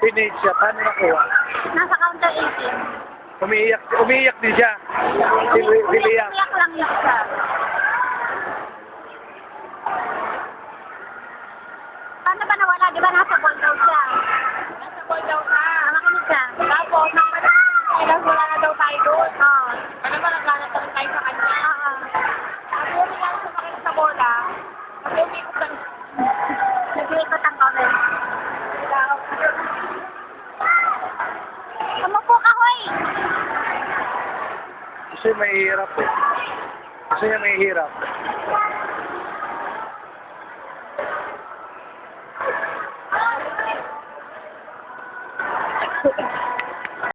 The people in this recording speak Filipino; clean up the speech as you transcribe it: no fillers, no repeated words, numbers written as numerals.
pinage siya. Paano nakuha? Nasa counter 18. Umiiyak din siya. Biliyak. Umiyak lang yung siya. Paano ba nawala? Di ba nasa ball daw siya? Nasa ball daw na. Makinig ka. Tapos, nang kailang wala na daw tayo doon. Oo. Ano ba naglanat tayo sa kanya? Oo. Sabi mo lang sumakit sa bola. Sabi umikot lang. Nag-iikot ang kami. Umupo ka, hoy! Kasi mahihirap eh. Kasi niya mahihirap.